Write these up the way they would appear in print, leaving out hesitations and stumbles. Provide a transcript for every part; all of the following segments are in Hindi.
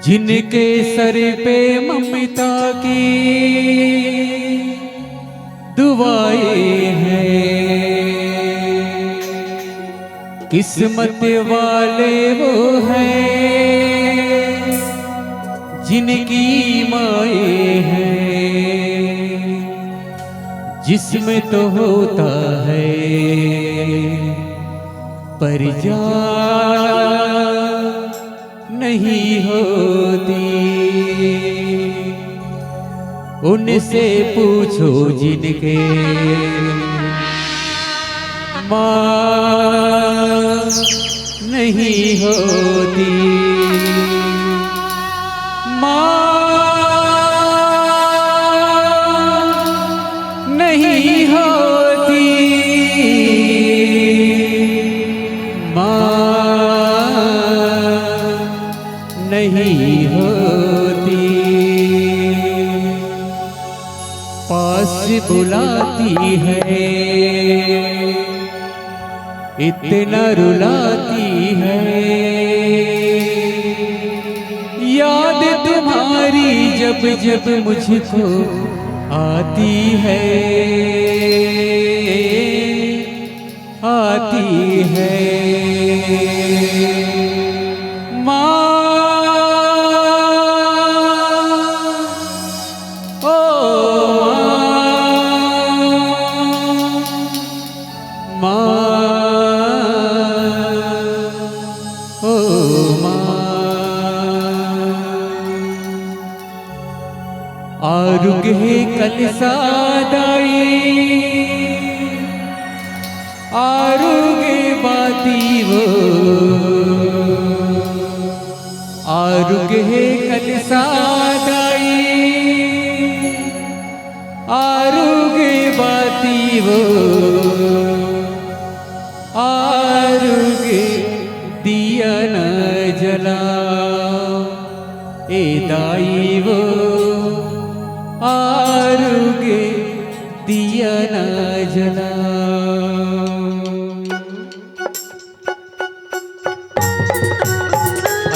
जिनके सर पे ममता की दुआएं हैं, किस्मत वाले वो हैं जिनकी माएँ हैं। जिसमें तो होता है पर जान नहीं होती, उनसे पूछो जिनके माँ नहीं होती। माँ नहीं होती, माँ नहीं होती। पास बुलाती है, इतना रुलाती है, याद तुम्हारी जब जब मुझको आती है, आती है। आरुगे कलसादाई आरुगे बाती वो, आरुगे कलसादाई आरुगे बाती वो, आरुगे दिया न जला ए दाई वो, आरुगे दिया न जला।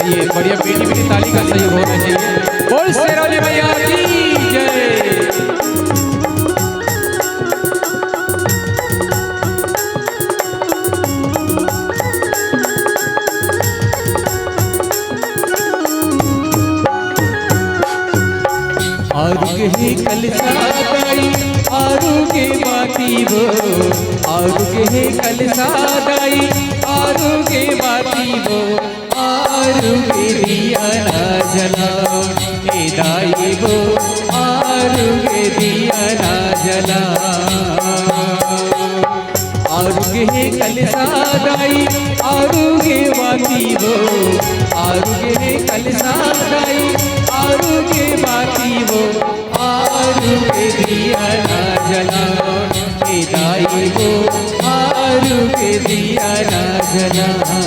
आइए बढ़िया बेटी बेटी ताली का सहयोग होना चाहिए। बोल शेरावाली मैया की जय। आरुगे कलसादाई आरुगे बाती वो, आरुगे कलसादाई आरुगे बाती वो, आरुगे दिया न जलाओ ए दाई वो, आरुगे दिया न जलाओ। आरुगे कलसादाई आरुगे बाती वो, आरुगे कलसादाई आरुगे बाती वो, आरुगे दिया न जलाओ ए दाई वो, आरुगे दिया न जलाओ।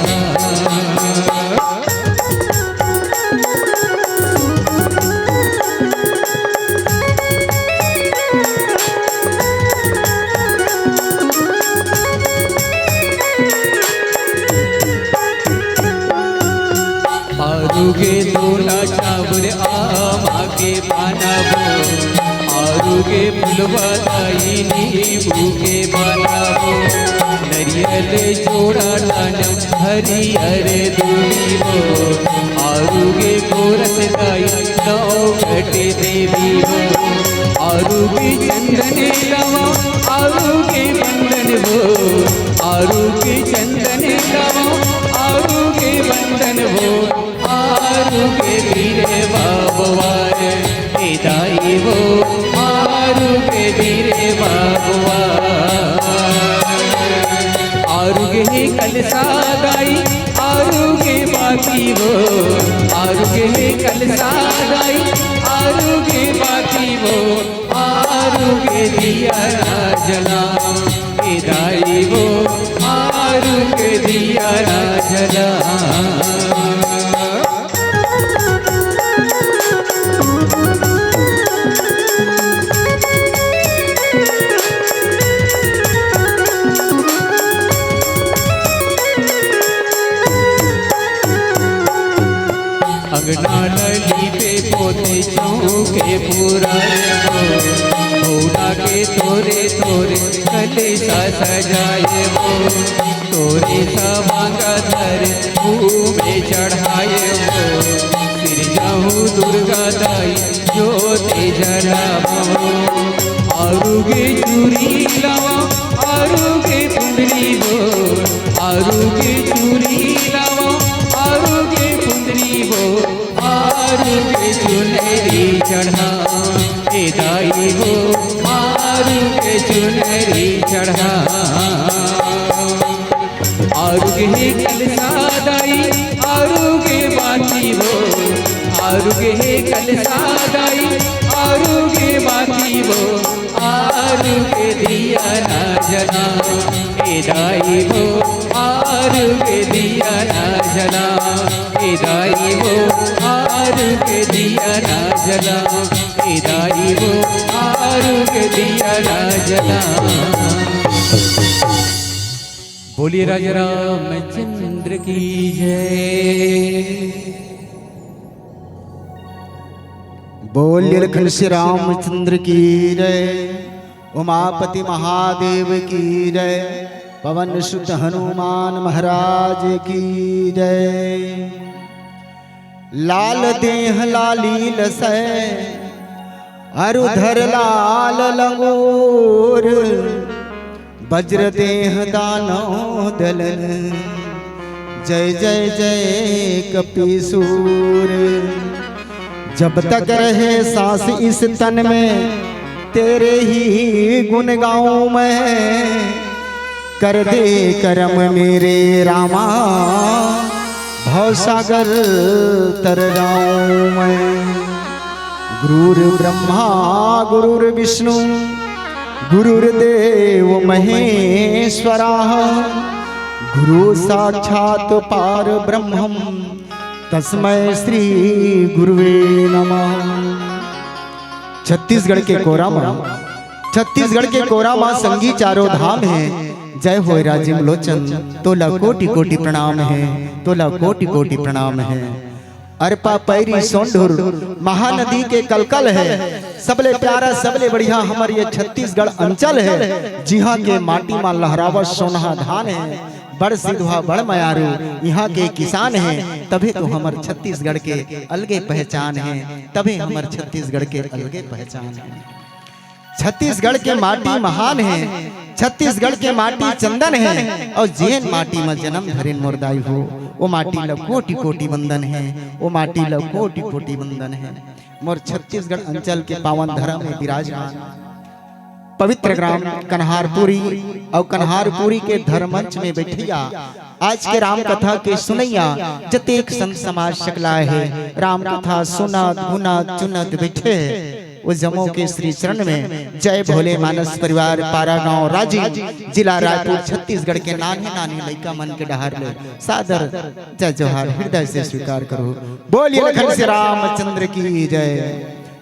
आरुगे तोला चावल आम आगे बनाबो, आरुगे फुलवा दाई नींबू के बनाबो, नरियल जोड़ा लानम हरियर दूरी वो, आरुगे गोरस दाई लौटे देवी वो, आरुगे चंदन लवा आरुगे बंदन वो, आरुगे चंदन लवा आरुगे बंदन वो, आरुगे वीरे बाबुआर ए दाई वो, आरुगे वीरे बाबुआर। आरुगे कलसादाई आरुगे बाती वो, आरुगे कलसादाई आरुगे बाती वो, आरुगे दिया न जलाओ ए दाई वो आरू के दिया जला। अंगना लली पे पोते चौके पुराए घोड़ा के तोरे तोरे कलेसा सजाए वो तोरे सवांगा धर में चढ़ाए वो फिर जाऊँ दुर्गा दाई ज्योति जलावो आरुगे चूड़ी लावा आरुगे कुंडली वो आरुगे चूड़ी लावा आरुगे कुंडली वो आरुगे चुनरी चढ़ा ए दाई वो आरुगे चुनरी चढ़ा आरुगे कलसा दाई आरुगे बाती वो आरुगे कलसा दाई आरुगे बाती वो आरुगे दिया ना जना ए दाई वो आरुगे दिया ना जला ए दाई वो आरुगे दिया ना जला ए दाई वो आरुगे दिया ना जला। बोलिए राजा रामचंद्र की जय। बोलिए लखन श्री रामचंद्र की जय। उमापति महादेव की जय। पवन सुत हनुमान महाराज की जय। लाल देह लाली लसै अरुधर लाल लंगूर वज्र देह दानव दलन जय जय जय कपीसूर। जब तक रहे सांस इस तन में तेरे ही गुण गाऊं मैं कर दे करम मेरे रामा भवसागर तर जाऊं मैं। गुरुर ब्रह्मा गुरुर विष्णु गुरुर्देव महेश्वरा गुरु साक्षात पार ब्रह्मम तस्मै श्री गुरुवे नमः। छत्तीसगढ़ के कोरामा संगी चारों धाम है। जय हो राजीव लोचन तोला कोटि कोटि प्रणाम है तोला कोटि कोटि प्रणाम है। अरपा पैरी सोंढुर महानदी के कलकल है। सबले प्यारा सबले बढ़िया हमार ये छत्तीसगढ़ अंचल है। जिहाँ के माटी में लहरावत सोनहा धान है। बड़ सिधवा बड़ मयारू यहाँ के किसान हैं। तभी तो हमार छत्तीसगढ़ के अलगे पहचान है। तभी हमार छत्तीसगढ़ के अलगे पहचान है। छत्तीसगढ़ के माटी महान है। छत्तीसगढ़ के माटी चंदन है। और जेन माटी में जन्म धरेन मोरदाई हो वो माटी ला कोटि कोटि वंदन है। वो माटी ला कोटि कोटि वंदन है। मोर छत्तीसगढ़ अंचल के पावन धर्म में विराजमान पवित्र ग्राम कन्हारपुरी और कन्हारपुरी के धर्मंच में बैठिया आज के राम कथा के सुनैया जतेक संत समाज सकला है। राम कथा सुनत गुनत चुनत बैठे उस जमो के श्री चरण में जय भोले मानस परिवार पारा गांव राजी जिला रायपुर छत्तीसगढ़ के नाने नाने लड़का मन के डहार ले सादर जय जोहार हृदय से स्वीकार करो। बोलिए लखन श्री रामचंद्र की जय।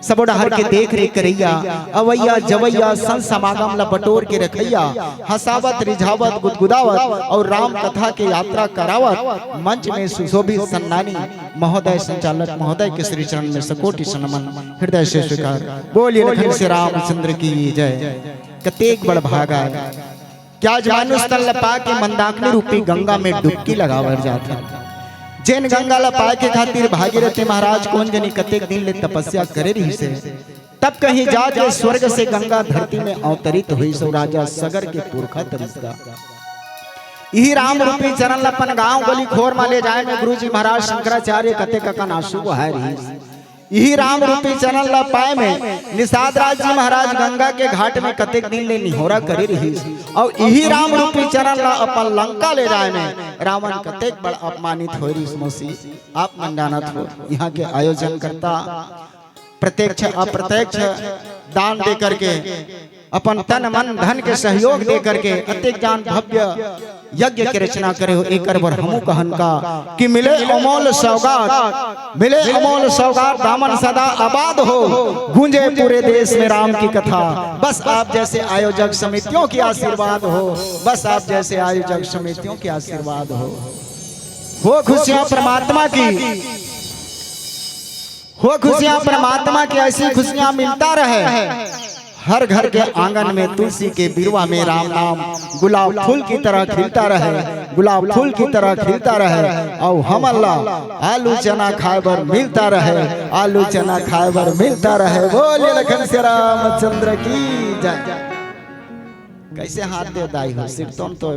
सबो डहर के देख रेख करैया अवैया जवैया संत समागम ला बटोर के रखैया हसावत रिझावत गुदगुदावत और राम कथा के यात्रा करावत मंच में सुशोभित सन्नानी महोदय संचालक महोदय के श्री चरण में सकोटि सनमन हृदय से स्वीकार। बोलिए लखन श्री रामचंद्र की जय। कतेक बड़ भागा क्या मानुष तल पा के मंदाकिनी रूपी गंगा में डुबकी लगावर जाता। जैन गंगा ला पाए के खातिर भागीरथी महाराज कौन जनी कतेक दिन ले तपस्या करे रही से। तब कहीं जाके स्वर्ग से गंगा धरती में अवतरित हुई। सो राजा सगर के पुरखा तरीका यही राम रूपी चरण लपन गांव गली खोर माले जाए में गुरुजी महाराज शंकराचार्य कतेक का नाशु है रही। यही राम रूपी चरण ला पाए में निषाद राज जी महाराज गंगा के घाट में कतेक दिन ले निहोरा करे रही। और यही राम रूपी चरण ला अपन लंका ले जाए में रावण कतेक बड़ अपमानित हो रही। मौसी आप मंडानत हो। यहाँ के आयोजन करता प्रत्यक्ष अप्रत्यक्ष दान दे करके अपन तन मन धन के सहयोग दे करके अत्यंत जान भव्य यज्ञ की रचना करे हो। एक बार हमू कहन का कि मिले अमोल सौगात, मिले अमोल सौगात, दामन सदा आबाद हो, गूंजे पूरे देश में राम की कथा। बस आप जैसे आयोजक समितियों की आशीर्वाद हो, बस आप जैसे आयोजक समितियों की आशीर्वाद हो खुशियां परमात्मा की, हो खुशियां परमात्मा की, ऐसी खुशियां मिलता रहे। हर घर के आंगन में तुलसी के बिरवा में राम नाम गुलाब फूल की तरह खिलता रहे, गुलाब फूल की तरह खिलता रहे। और हम अल्लाह आलू चना खाए बर मिलता रहे, आलू चना खाए बर मिलता रहे। बोलिए लखन श्री रामचंद्र की जय। कैसे हाथ दे दाई हो सिर तो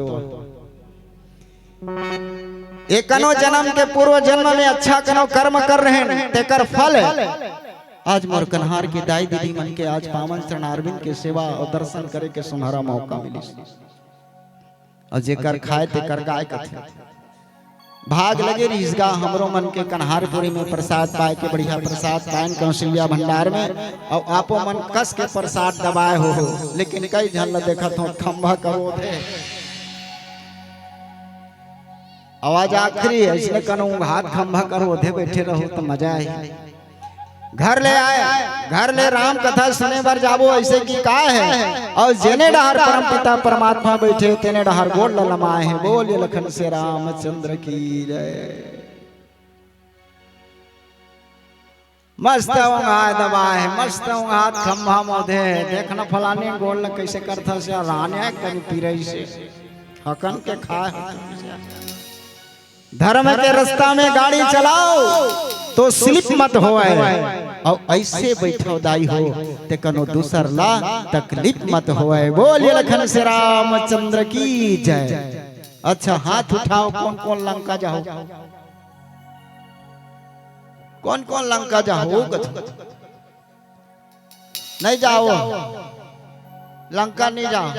एक कनो जन्म के पूर्व जन्म में अच्छा कनो कर्म कर रहे हैं, तेकर फल है आज मोर कन्हार की दाई दीदी मन के आज पावन चरणारविंद के सेवा और दर्शन करे के सुनहरा मौका मिली। और जेकर खाए तेकर गाय कथे भाग लगे रिजगा हमरो मन के कन्हारपुरी में प्रसाद पाए के बढ़िया प्रसाद पाए कौशल्या भंडार में। और आपो मन कस के प्रसाद दबाए हो लेकिन कई झन देखत हो खंभा करो थे आवाज आखिरी है इसलिए कनो हाथ खंभा करो थे बैठे रहो तो मजा आई। घर ले आए, घर ले राम कथा सुने बर जाबो ऐसे की का है। और जेने डहर परम पिता परमात्मा बैठे तेने डहर गोड़ ललमाए हैं। बोलिए लखन से रामचंद्र की जय। मस्त हाथ दबाए है, मस्त हाथ खंभा मोधे देखना फलाने गोड़ ल कैसे करथा से राने कन पीरई से हकन के खाए। धर्म के रास्ता में गाड़ी चलाओ तो स्लिप मत होए, और ऐसे बैठो दाई हो ते कनो दूसर ला तकलीफ मत होए। बोलिए लखन से रामचंद्र की जय। अच्छा हाथ उठाओ, कौन कौन लंका जाओ, कौन कौन लंका जाओ। नहीं जाओ लंका नहीं जाओ।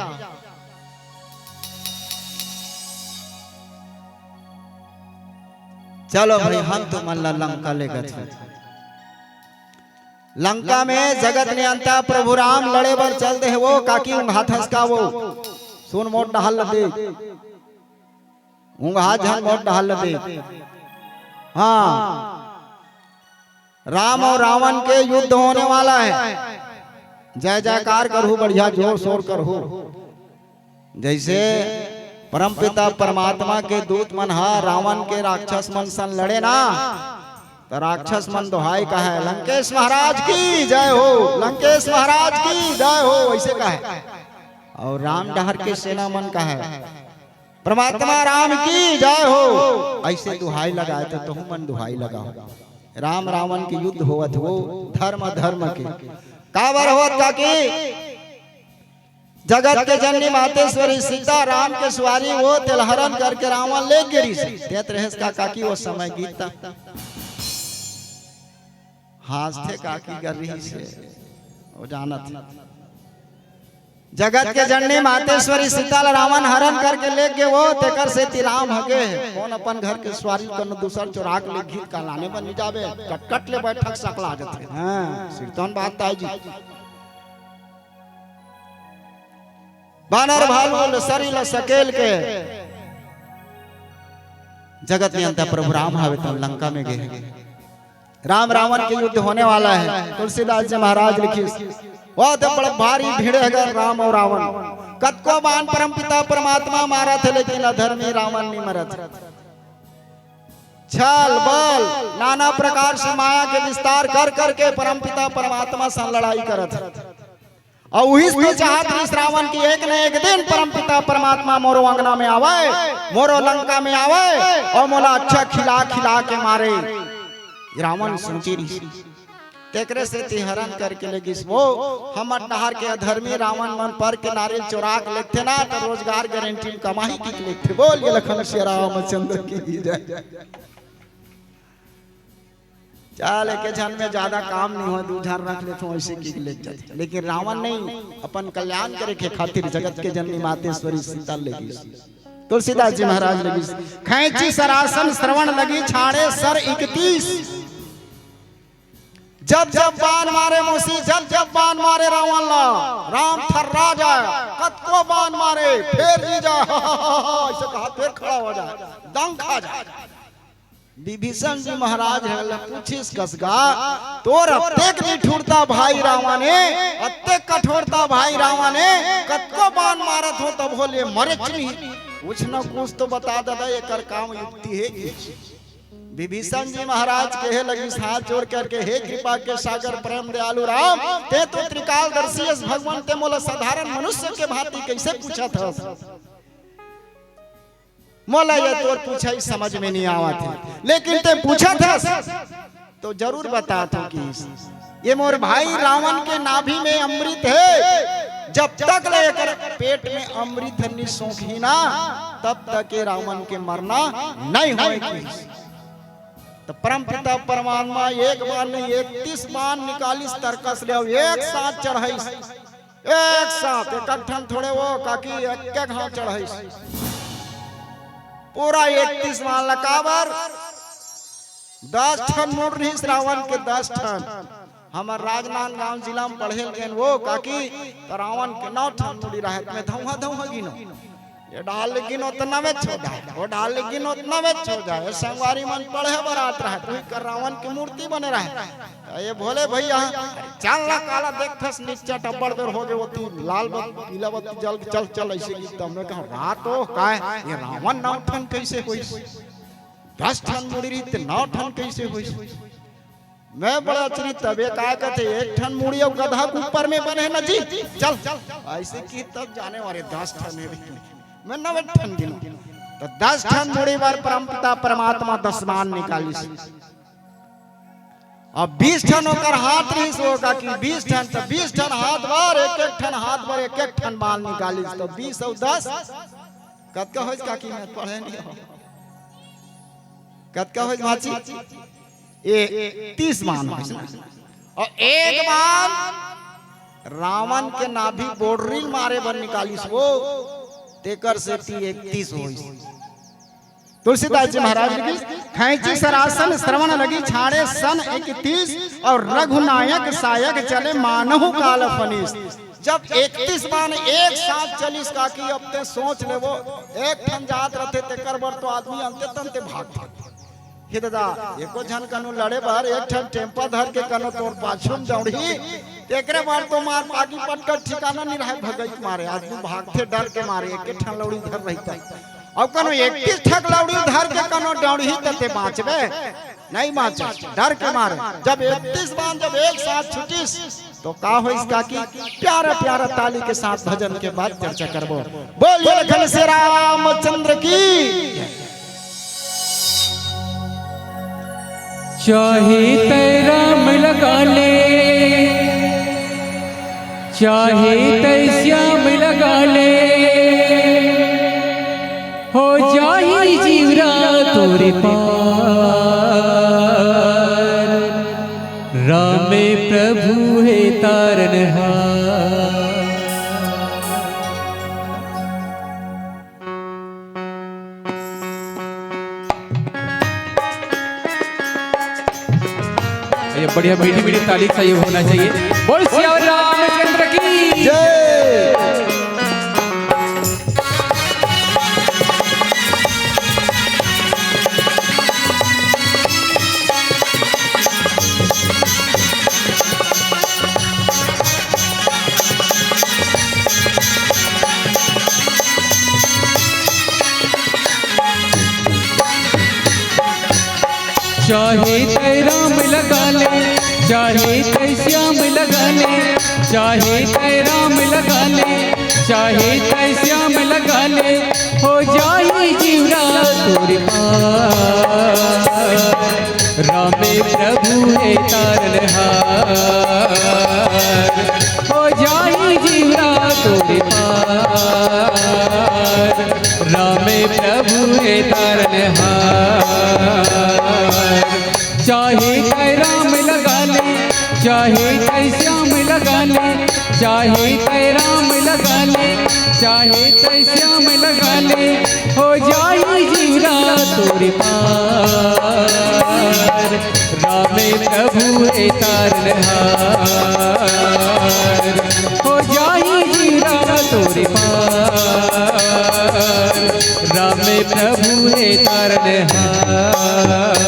चलो भाई हम तो मल्ला लंका ले गए। लंका में जगत नियंता प्रभु राम लड़े बर चल दे वो काकी हाथ हंसका वो सुन मोट डहल दे हाथ झन मोट डहल दे। हाँ राम और रावण के युद्ध होने वाला है। जय जयकार करो, बढ़िया जोर शोर करो। जैसे परमपिता परमात्मा के दूत मन हा रावण के राक्षस मन सन लड़े ना तो राक्षस मन दोहाई का है लंकेश महाराज की जय हो, लंकेश महाराज की जय हो ऐसे का है। और राम डहर के सेना मन का है परमात्मा राम की जय हो ऐसे दुहाई लगाए तो तुम मन दुहाई लगाओ। राम रावण के युद्ध होवत हो धर्म धर्म के काबर होत का की जगत के जननी मातेश्वरी सीता राम के सवारी वो तिलहरण करके रावण ले गिरी तेत रहेस का काकी वो समय गीता हास्ते काकी कर रही से वो जानत जगत के जननी मातेश्वरी सीता रावण हरण करके ले गए वो तेकर से तिराम हगे कौन अपन घर के सवारी कर दूसर चुरा के ले गीत का लाने बन जावे कटकट ले बैठक सकला जथे। हां सिरतन बात ताई जी बानर भालू सरील सकेल के जगत नियंता प्रभु राम हावे तो लंका में गए। राम रावण के युद्ध होने वाला है। तुलसीदास जी महाराज लिखी वो तो बड़ा भारी भीड़ है राम और रावण कतको बान परम पिता परमात्मा मारा थे लेकिन अधर्मी रावण नहीं मरा था। छल बल नाना प्रकार से माया के विस्तार कर करके परम पिता परमात्मा से लड़ाई करत और वही तो चाहत रही रावण की एक न एक दिन परम पिता परमात्मा मोरो अंगना में आवे मोरो लंका में आवे और मोला अच्छा खिला खिला के मारे। रावण सोची तेकरे से तिहरण करके लगी वो हम डहर के अधर्मी रावण मन पर के नारियल चोरा के लेते ना तो रोजगार गारंटी कमाई की लेते। बोलिए लखन श्री रामचंद्र की जय। चाल के जन में ज्यादा काम नहीं हो दू झन रख लेते ऐसे की ले जाते लेकिन रावण नहीं अपन कल्याण करे के खातिर जगत के जननी मातेश्वरी सीता लगी। तुलसीदास जी महाराज लगी खैची सरासन श्रवण लगी छाड़े सर 31 जब जब बाण मारे मूसी, जब जब बाण मारे रावण ला, राम थर्रा जाए, कतको बाण मारे फिर जी जाए, ऐसे कहा फिर खड़ा हो जाए, दंग खा जाए। विभीषण जी महाराज पूछिस कसगा, तोर अत्येक निठुरता भाई रावणे, अत्येक कठोरता भाई रावणे, कतको बाण मारत हो तब बोले मरे नहीं, कुछ न कुछ तो बता दादा एकर काम युक्ति है। विभीषण जी महाराज कहे लगी हाथ जोड़ करके, हे कृपा के सागर प्रेम दयालु राम, ते तो त्रिकालदर्शी भगवान ते मोला साधारण मनुष्य के भांति कैसे पूछा था, मोला ये तोर पूछा ही समझ में नहीं आवा थे, लेकिन ते पूछा था तो जरूर बता तो कि ये मोर भाई रावण के नाभि में अमृत है, जब तक लेकर पेट में अमृत नहीं सोखी ना तब तक ये रावण के मरना नहीं होगी। तो परम पिता परमात्मा एक बार नहीं 31 बाण निकालिस तरकस ले, एक साथ चढ़ाइस, एक साथ इकट्ठन थोड़े वो काकी एक एक हाथ चढ़ाइस, पूरा 31 बाण लकाबर 10 ठन मुड़ रही रावण के 10 ठन। हमार राजनांदगांव जिला में पढ़े गए वो काकी तो रावण के 9 ठन मुड़ी रहे में धौहा धौहा गिनो, ये डाल लेकिन उतना में छो जाए, वो डाल लेकिन उतना में छो जाए, संगवारी मन पढ़े बरात रहे तो कर रावण की मूर्ति बने रहे। ये भोले भैया चल ला काला देखथस नीचे टब्बड़ बेर हो गए, वो लाल बत्ती पीला बत्ती जल चल चल ऐसे गीत हमने कहा रात हो का ये रावण 9 ठन कैसे होई, 10 ठन मुड़ी रही 9 ठन कैसे होई। मैं बड़ा आश्चर्य तबे का कहते 1 ठन मुड़ी और गधा के ऊपर में बने ना जी, चल ऐसे की तब जाने वाले 10 ठन है, मैं 9 ठन गिनो तो 10 ठन मुड़ी बार परमपिता परमात्मा 10 बाण निकालिस, अब 20 ठन होकर हाथ रही होगा कि 20 ठन तो 20 ठन हाथ बार एक एक ठन हाथ बार एक एक ठन बाण निकालिस, तो 20 और 10 कतका होइस काकी मैं पढ़े नहीं हो, कतका होइस माची ये 30 बाण होइस, और एक बाण रावण के नाभि बोडरी मारे बर निकालिस, वो तेकर से 31 होइस। तुलसीदास जी महाराज लिखिस, खैची सरासन श्रवण लगी छाड़े सन 31, और रघुनायक सायक चले मानहु काल फनीस। जब 31 बाण एक साथ चलिस काकी, अब ते सोच ले वो एक ठन जात रहते तेकर बर तो आदमी अंते तंते भागते हे दादा, एको झन कनु लड़े बार एक ठन टेम्पा धर के कनु तोर पाछुम दौड़ी, एकरे बार तो मार पागी पटकर ठिकाना नहीं रहे, भगई मारे आदमी भागते डर के मारे, एक ठन लौड़ी धर रहता, अब कनु 31 ठक लौड़ी धर के कनु दौड़ी तते बाँचबे नहीं बाँच, डर के मारे। जब 31 बाण जब एक साथ छुटिस तो का होइस काकी, प्यारा प्यारा ताली के साथ भजन के बाद चर्चा करबो। बोलिए घन से रामचंद्र की। चाहे तेरा मिल लगा ले, चाहे तैश्याम लगा ले, हो जाही जीवरा तोरे पार, रामे प्रभु है तारनहार। ये बढ़िया मीठी मीठी ताली का ये होना चाहिए। बोल सिया रामचंद्र की जय। चाहे तेरा में लगा ले, चाहे तैश्याम लगा ले, चाहे तेरा में लगा ले, चाहे तैश्याम लगा ले, हो जाए जीवरा तोरे पार, रामे प्रभु है तारनहार, हो जाए जीवरा तोरे पार, रामे प्रभु है तारनहार। चाहे कैराम लगा ले, चाहे तैश्याम लगा ले, चाहे कैराम लगा ले, चाहे तैश्याम लगा ले, हो जाए जीवरा तोरे पार, रामे प्रभु है तारनहार, तारनहार।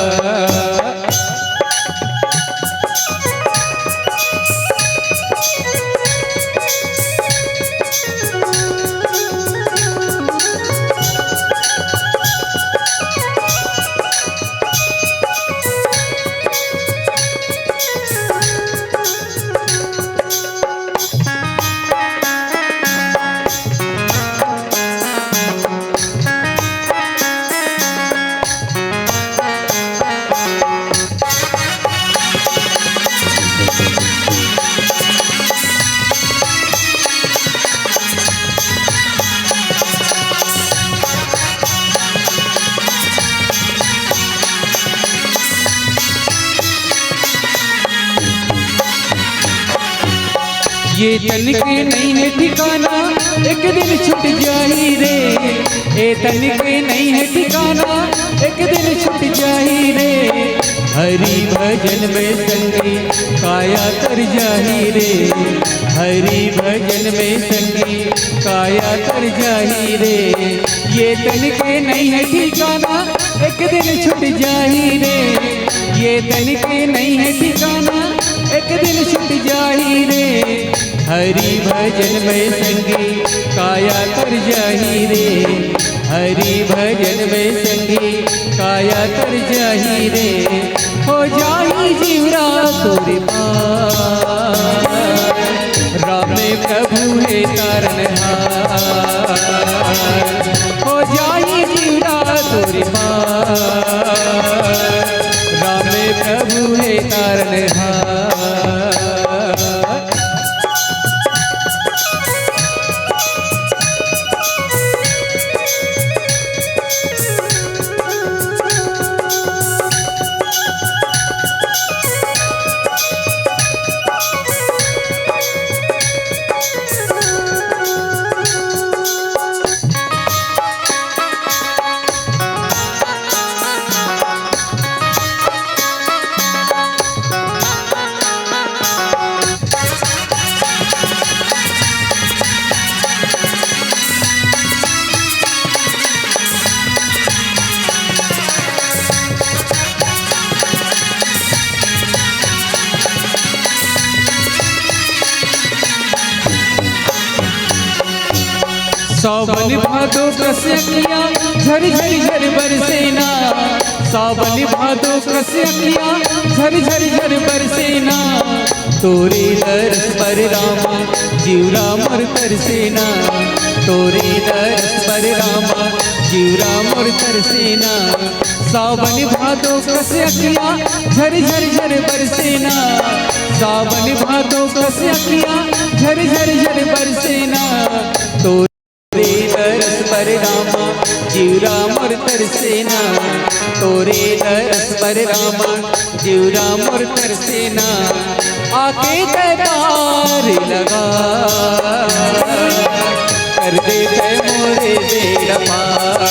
ये तन के नहीं है ठिकाना, एक दिन छूट जाही रे। ये तन के नहीं है ठिकाना, एक दिन छूट जाही रे। हरि भजन में संगी काया कर जाही रे। हरि भजन में संगी काया कर जाही रे। ये तन के नहीं है ठिकाना, एक दिन छूट जाही रे। ये तन के नहीं है ठिकाना, एक दिन छूट जाही रे। हरि भजन में संगी काया कर जाही रे। हरि भजन में संगी काया कर जाही रे। हो जाही जीवरा तोरे पार, राम प्रभु है तारनहार। हो जाही जीवरा तोरे पार, राम प्रभु है तारनहार। सावन भादो कसकिया झर झर झर बरसेना। सावन भादो कसकिया झर झर झर बरसेना। तोरे दरस पर रामा जीवरा मोर तरसेना। तोरे दरस पर रामा जीवरा मोर तरसेना। सावन भादो कसकिया झर झर झर बरसेना। सावन भादो कसकिया झर झर झर बरसेना। तोरे दरस पर रामा जीवरा मोर तरसेना। तोरे दरस पर रामा जीवरा मोर तरसेना। आके दरबार लगा कर देते मोरे बेड़ा पार।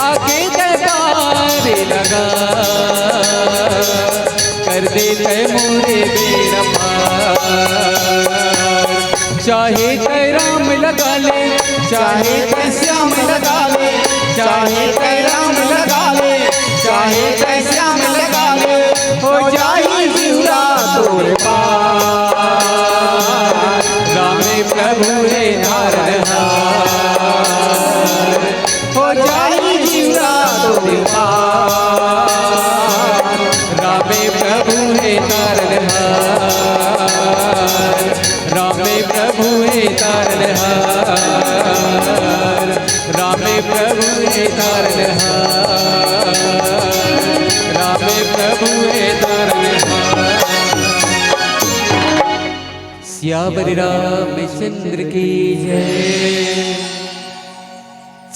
आके दरबार लगा कर देते मोरे बेड़ा पार। चाहे राम लगा ले, चाहे श्याम लगा ले। चाहे राम लगा ले, चाहे श्याम लगा ले। हो जाही जीवरा तोरे पार, राम प्रभु है तारनहार। हो जाही जीवरा तोरे पार, राम प्रभु है तारनहार। राम प्रभु है तारनहार। राम प्रभु है तारनहार। राम प्रभु है तारनहार। सियावर रामचंद्र की जय।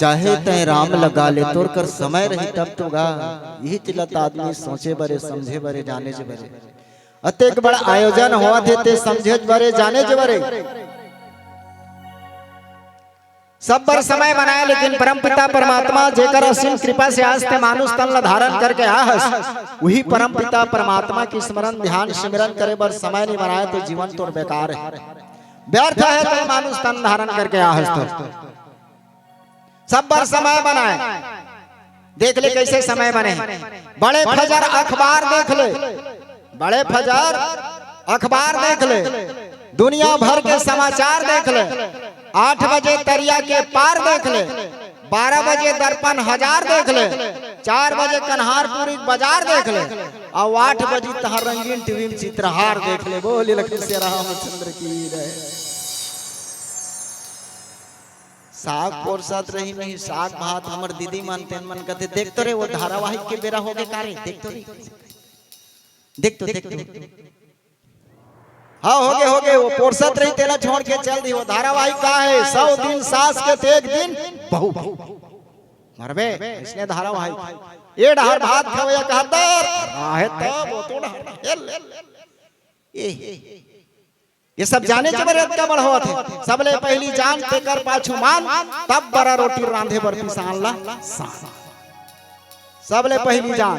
चाहे तय राम लगा ले तोर कर समय रही तब तो गा। यही चिलत आदमी सोचे बरे समझे बरे जाने जे बरे। अतेक बड़ा आयोजन हुआ थे ते समझे बरे जाने जे बरे। सब बर समय बनाए लेकिन परम पिता परमात्मा जेकर असीम कृपा से आज ते मानुष तन ला धारण करके आहस। वही परम पिता परमात्मा की स्मरण ध्यान सिमरन करे बर समय नहीं बनाए तो जीवन तो बेकार है, व्यर्थ है। तो मानुष तन धारण करके आहस तो सब बार समय बनाए, देख ले कैसे समय बने। बड़े फजर अखबार देख ले, बड़े फजर अखबार देख ले, दुनिया भर के समाचार देख ले। 8 बजे दरिया के पार देख ले, 12 बजे दर्पण 1000 देख ले, 4 बजे कन्हारपुरी बाजार देख ले, और 8 बजे तहर रंगीन टीवी में चित्रहार देख ले। बोले लक्ष्मी श्री रामचंद्र की जय। साग पोरसात रही नहीं, साग भात हमर दीदी मानते मन कहते देख तो रे वो धारावाहिक के बेरा हो गए कारे, देख तो रे, देख तो हाँ हो गए वो पोरसत रही तेला छोड़ के चल दी। वो धारावाहिक का है 100 दिन सास के थे एक दिन बहू मरबे, इसने धारावाहिक ये डहर भात खवया कहतर आहे तब वो तो ये सब जाने के बरे का बड़ होत है। सबले पहली जान तेकर पाछू मान, तब बड़ा रोटी रांधे बर पिसान ला सबले पहली जान।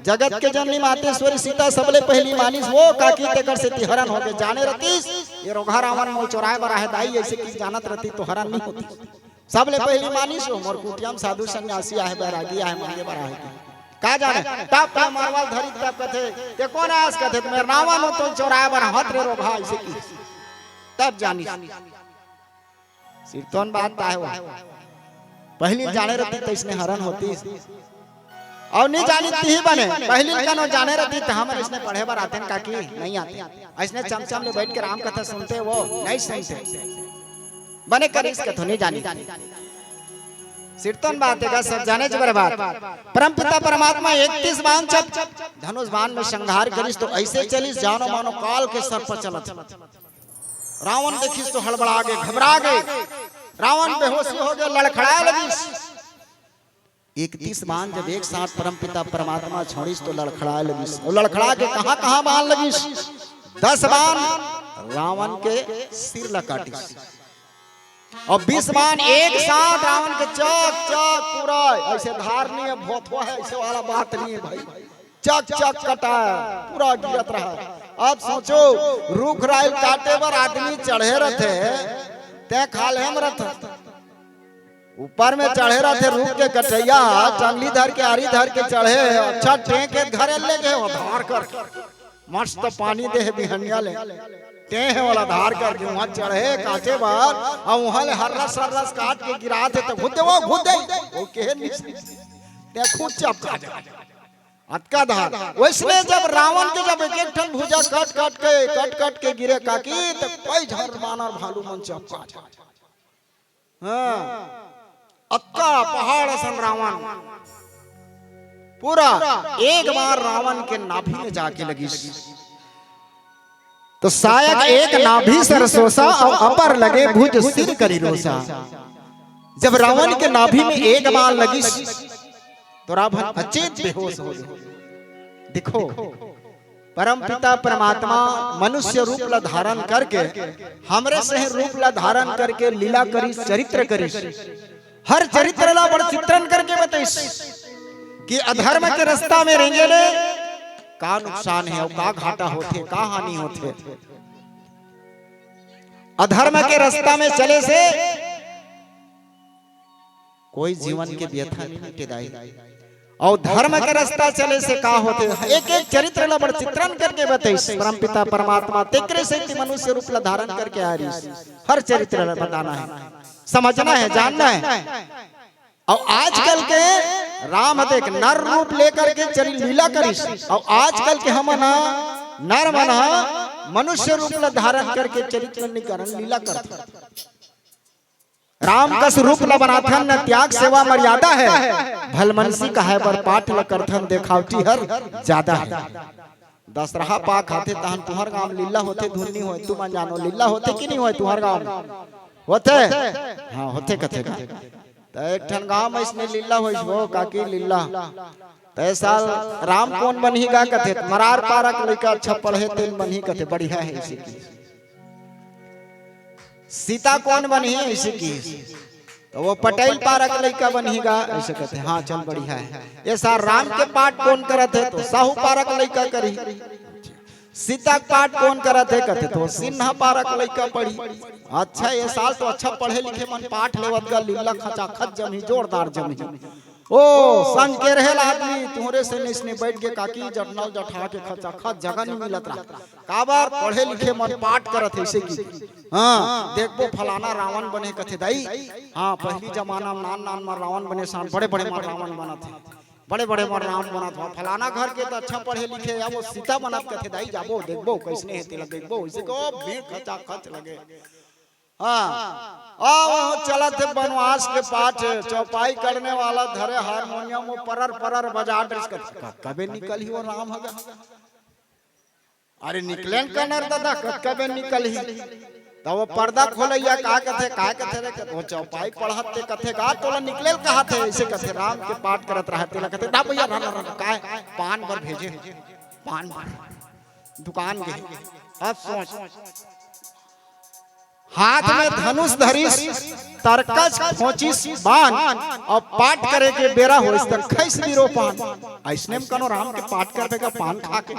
जगत के जननी मातेश्वरी सीता सबले पहली मानिस वो काकी तेकर से तिहरन हो गए। जाने रतीस ये रोघा रावण मोल चौराहे बर आहे दाई, ऐसे की जानत रहती तो हरन नहीं होती। सबले पहली मानिस हो मोर कुटियाम साधु सन्यासी आहे बैरागी आहे मंगे बर आहे का जाने। तब का मारवाल धरी तब कथे ते कौन आस कथे मेरे नावा नो तो चौराहे बर हत रे रोघा ऐसे की तब जानी सिरतोन बात है। वो पहली जाने रहती तो इसने हरन होती और नहीं जानी ही बने। पहली का नो जाने रहती तो हम इसने पढ़े बार आते हैं काकी नहीं आते, इसने चमचम में बैठ के राम कथा सुनते वो नहीं सुनते बने कर इस कथा नहीं जानी। सिरतोन बात है सब जाने जबर बात। परमपिता परमात्मा 31 बाण जब धनुष बाण में संहार करिस तो ऐसे चलिस जानो मानो काल के सर पर चलत। रावण देखिस तो हड़बड़ा गए, घबरा गए, रावण बेहोशी हो गया, लड़खड़ाए लगिस। 31 बाण जब एक साथ परमपिता परमात्मा छोड़िस तो लड़खड़ाए लगिस। और लड़खड़ा के कहां बाण लगिस? 10 बाण रावण के सिर ला काटिस और 20 बाण एक साथ रावण के चक चक पूरा ऐसे धार नहीं है, भोथवा है ऐसे वाला बात नहीं है भाई, चक चक कटा पूरा गिरत रहा। अब सोचो रूख राइल काटे पर आदमी चढ़े रहते ते खाल हम रहते ऊपर में चढ़े रहते रूख के कटैया टंगली धर के आरी धर के चढ़े। अच्छा टें के घरे ले गए धार कर मस्त पानी दे बिहनिया ले टें वाला धार कर वहां चढ़े काटे बार और वहां ले हर रस काट के गिरा थे तो घुदे वो के देखो चपका अटका धार। वैसने जब रावण के जब एक ठन भुजा कट के गिरे काकी तो कोई झर मानर भालू मन चपका हाँ अक्का पहाड़ सन रावण पूरा एक बार रावण के नाभि में जाके लगी तो सायक एक नाभि सरसोसा और अपर लगे भुज सिर करी रोसा। जब रावण के नाभि में एक बार लगी तो रावण अचेत बेहोश हो गया। देखो परमपिता परमात्मा मनुष्य रूप ला धारण करके हमरे से रूप ला धारण करके लीला करी, चरित्र करी, हर चरित्र ला बड़ चित्रण करके बताइस कि अधर्म के रास्ता में रहेंगे ले का नुकसान है और का घाटा होते, का हानि होते। अधर्म के रास्ता में चले से कोई जीवन के व्यथा नहीं मिटेदाई और धर्म के रास्ता चले से का होते। एक एक चरित्र ला बड़ चित्रण करके बताइस परमपिता परमात्मा तेकरे से मनुष्य रूप ला धारण करके आ रही। हर चरित्र ला बताना है, समझना है, जानना है। और आजकल के राम देख नर रूप लेकर के चली लीला करिस और आजकल के हम नर मना मनुष्य रूप ला धारण करके चरित्र निकरण लीला करते। राम कस रूप ला बनाथन न त्याग सेवा मर्यादा है, भलमनसी का है पर पाठ ल करथन देखावटी हर ज्यादा है। दशरहा पा खाते तहन तुहर गांव लीला होते धुन्नी होए तू मन जानो लीला होते कि नहीं होए तुहर गांव होते? हाँ होते कथे का तो एक ठन गांव में इसने लीला होई हो काकी लीला तो साल राम कौन बनी गा कथे मरार पारक लइका अच्छा पढ़े तेल बनी कथे बढ़िया है इसी की। सीता कौन बनी है इसी की तो वो पटेल पारक लइका बनी गा ऐसे कहते हाँ चल बढ़िया है। ये सार राम के पाठ कौन करत है तो साहू पारक लइका करी। सीता के पाठ कौन करत है कहते तो सिन्हा पारक लइका पढ़ी। अच्छा ये साल तो अच्छा पढ़े लिखे मन पाठ लेवत गा लीला खचा खच जमी जोरदार जमी। ओ संग के रहेला आदमी तुहरे से निसने बैठ के काकी जटनल जठा के खचा खच जगह नहीं मिलत रहा। काबर पढ़े लिखे मन पाठ करत है ऐसे की। हाँ देखबो फलाना रावण बने कथे दाई। हाँ पहली जमाना में नान नान में रावण बने सान बड़े बड़े में रावण बनत है, बड़े बड़े में राम बनत हो। फलाना घर के तो अच्छा पढ़े लिखे या वो सीता बनत कथे दाई जाबो देखबो कैसने है तेला देखबो ऐसे को भीड़ खचा खच लगे। हाँ चलत है बनवास के पाठ चौपाई करने वाला धरे हारमोनियम परर परर बजा ड्रेस कर कबे निकल ही वो राम हगा। अरे निकले कनर दादा कबे निकल ही तो वो पर्दा खोलैया का कथे रे वो चौपाई पढ़ते कथे का तोला निकले कहा थे ऐसे कथे राम के पाठ करत रहते ला कथे ना भैया का पान पर भेजे पान दुकान के। अब सोच हाथ में धनुष धरिस तरकस खोचिस बाण और पाठ करे के बेरा हो इस तक खैस दिरो पान ऐसने में कनो राम के पाठ करबे का पान खा के।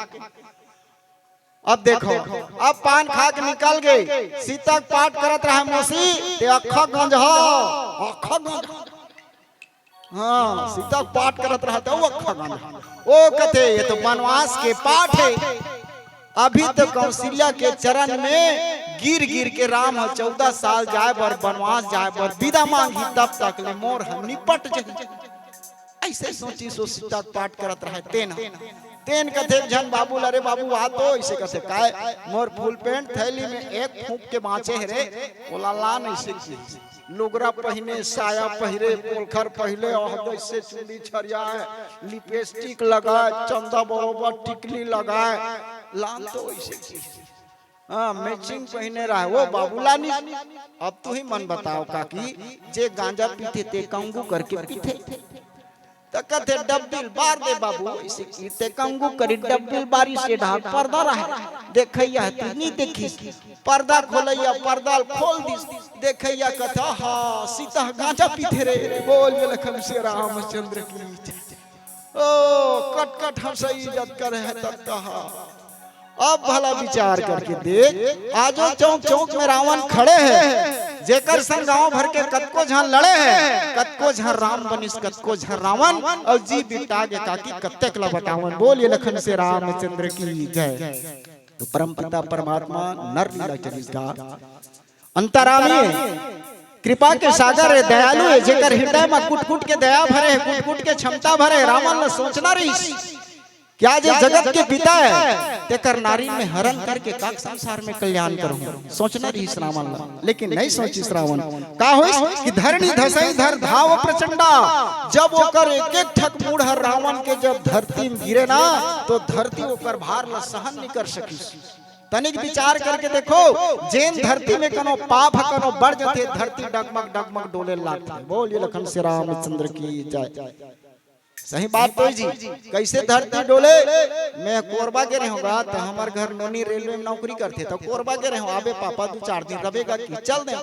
अब देखो अब पान खा के निकल गए सीता पाठ करत रहा मौसी ते अखा गंजा अखा गंजा। हाँ सीता पाठ करत रहा तो अखा गंजा ओ कथे ये तो वनवास के पाठ है। अभी तो कौशल्या के चरण में गिर गिर के राम 14 साल जाए बर वनवास जाए बर विदा मांगी तब तक ले मोर हम निपट जाए ऐसे सोची सो सीता पाठ करत रहे तेन कथे जन बाबू अरे बाबू आ तो ऐसे कथे काय मोर फुल पेंट थैली में एक फूंक के बाँचे है रे बोला ला नहीं से लुगरा पहने साया पहरे पोलखर पहले और ऐसे चूड़ी छरिया है लिपस्टिक लगाए चंदा बरोबर टिकली लगाए लाल तो ऐसे हाँ मैचिंग पहने रहा है वो बाबूलानी। अब तू ही मन बताओ काकी जे गांजा पीते ते कंगू करके पीते तो कथे डब्बिल बार दे बाबू इसे इते कंगू करी डब्बिल बारी से ढाल पर्दा रहा देखैया तू नहीं देखी पर्दा खोलैया पर्दा खोल दिस देखैया कथा हाँ सीता गांजा पीते रे बोल लखन से रामचंद्र की ओ कट कट हम सही इज्जत करे है तब कहा। अब भला विचार करके देख आजो चौक चौक में रावण खड़े हैं जेकर संग गांव भर के कतको झन लड़े हैं कतको झन राम बनिस कतको झन रावण और जी बिटा के काकी कत्ते कला बतावन बोलिए लखन से रामचंद्र की जय। तो परम पिता परमात्मा नर लीला चरिता अंतरामी कृपा के सागर है दयालु है जेकर हृदय में कुट कुट के दया भरे है कुट कुट के क्षमता भरे रावण ने सोचना रही क्या जे जगत के पिता है तेकर नारी में हरण करके काक संसार में कल्याण करूं सोचना रही श्रावण लेकिन नहीं सोची श्रावण का होई कि धरणी धसई धर धाव प्रचंडा जब ओकर एक एक ठक मूढ़ रावण के जब धरती में गिरे ना तो धरती ओकर भार ला सहन नहीं कर सकी। तनिक विचार करके देखो जैन धरती में कनो पाप कनो बढ़ जाते धरती डगमग डगमग डोले लागते। बोलिए लखन से रामचंद्र की जय। सही बात तो जी कैसे धरती डोले मैं कोरबा के रहूंगा तो हमारे घर नोनी रेलवे में नौकरी करते तो कोरबा के रहूं आबे पापा 2-4 दिन रहेगा कि चल दे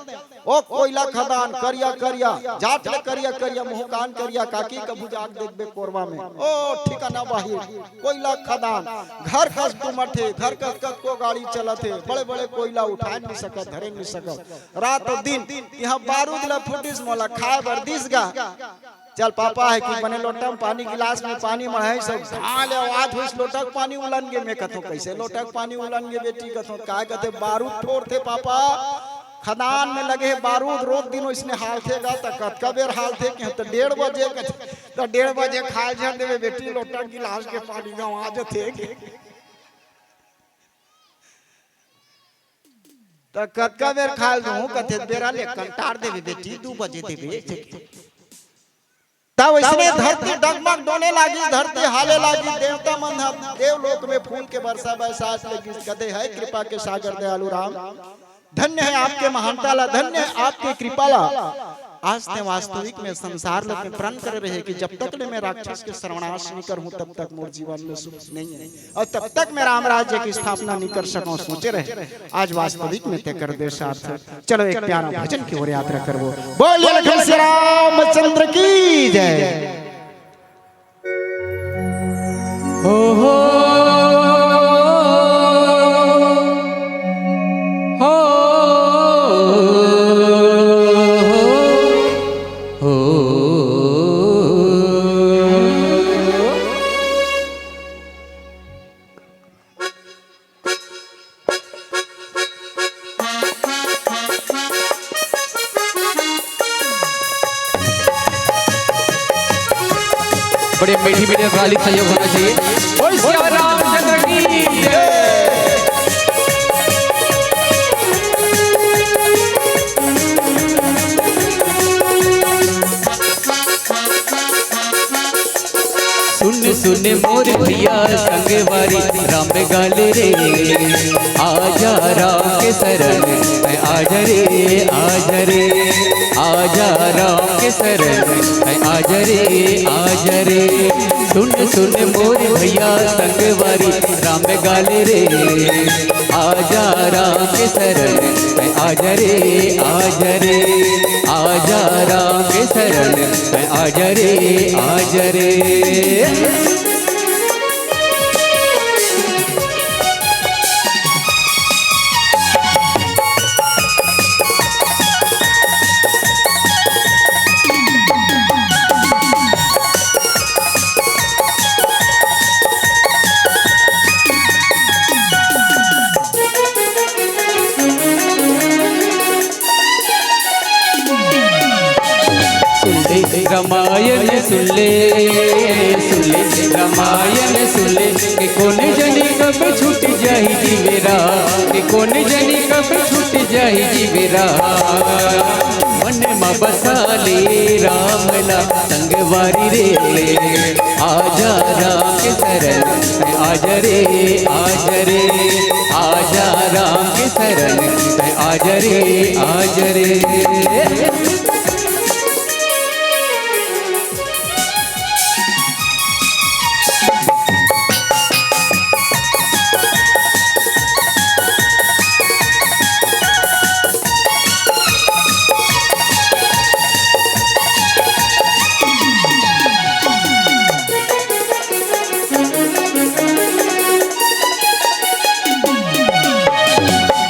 ओ कोयला खदान करिया करिया जाट ले करिया करिया मुंह कान करिया काकी कबू जाग देखबे कोरबा में ओ ठिकाना बाहिर कोयला खदान घर कस तुमठे घर कस कस को गाड़ी चलते बड़े बड़े कोयला उठा नहीं सकत धरे नहीं सकत रात और दिन यहां बारूद ला फुटिस मोला खाए बर दिस गा चल पापा है कि बने लोटा में पानी गिलास में पानी मढ़ाई सब ढाल आवाज हुई लोटक पानी उलन गे मैं कथो कैसे लोटक पानी उलन गे बेटी कथो काय कहते बारूद ठोर थे पापा खदान में लगे बारूद रोज दिन इसने हाल थेगा तो कतका बेर हाल थे कि तो 1:30 बजे तो 1:30 बजे खाए झड़ देवे बेटी लोटक गिलास के पानी गाँव आ जाते तो कतका बेर खाए दूं कथे बेरा ले कंटार देवे बेटी 2 बजे देवे तब इसने धरती डगमग डोले लागी धरती हाले लागी देवता मन देवलोक में फूल के वर्षा बरसात लगी कदे है कृपा के सागर दयालु राम धन्य है आपके महानता ला धन्य है आपके कृपा ला आज ते वास्तविक में संसार में प्रण कर रहे कि जब तक ले मैं राक्षस के सर्वनाश नहीं करूं तब तक मोर जीवन में सुख नहीं है और तब तक मैं राम राज्य की स्थापना नहीं कर सकूं सोचे रहे आज वास्तविक में ते कर दे सार्थक। चलो एक प्यारा भजन की ओर यात्रा करबो बोलिए लखन श्री रामचंद्र की जय। हो बड़े मीठी मीठी कालिक सहयोग होना चाहिए। बोल सिया रामचंद्र की जय। सुन सुन मोर भैया संगवारी राम गाले रे, आजा राम के शरण में आजा रे, आजा रे, आजा राम के शरण में आजा रे, आजा रे। सुन सुन मोर भैया संगवारी राम गाले रे, आजा राम के शरण में आजा रे, आजा रे, आजा राम के शरण में आजा रे, आजा रे। रामायण सुन ले रामायण सुन ले कि कौन जनी कब छूट जाही जीवेरा, कि कौन जनी कब छूट जाही जीवेरा। मन में बसा ले रामला संगवारी रे, आजा राम के शरण में आजा रे, आजा रे, आजा राम के शरण में आजा रे, आजा रे।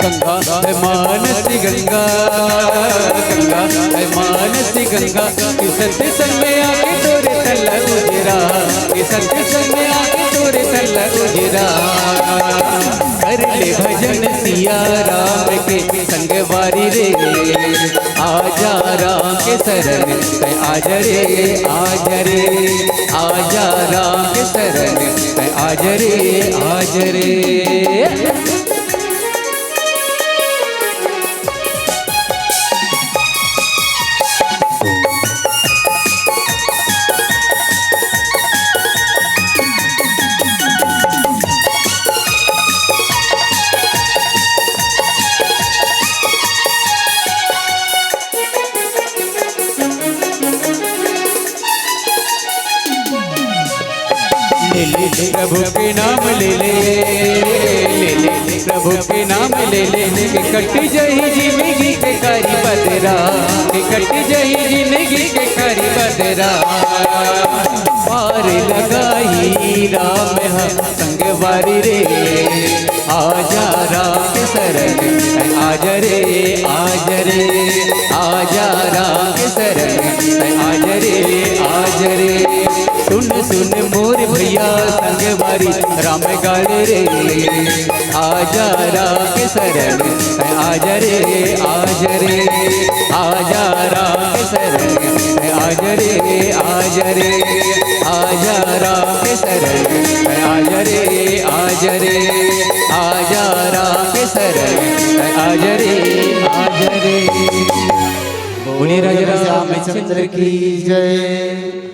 गंगा है मानस गंगा, गंगा है मानस गंगा, कि सत्य संग में आके तोरे तल्ला उजरा, कि सत्य संग में आके तोरे तल्ला उजरा। कर ले भजन सिया राम के संगवारी रे, आजा राम के शरण में आजा रे, आजा रे, आजा राम के शरण में आजा रे, आजा रे। ले ले प्रभु के नाम ले ले, ले ले प्रभु के नाम ले ले, कि कट जाही जिंदगी के कारी बदरा, कि कट जाही जिंदगी के कारी बदरा। पार लगाई राम संगवारी रे, आजा राम के शरण में आजा रे, आजा रे, आजा राम के शरण में आजा रे, आजा रे। सुन सुन मोर भैया संगवारी राम गाले रे, आजा राम के शरण में आजा रे, आजा रे, आजा राम के शरण में आजा रे, आजा रे, आजा राम के शरण में आजा रे, आजा रे, आजा राम के शरण में आजा रे, आजा रे। बोले राजा रामचंद्र की जय।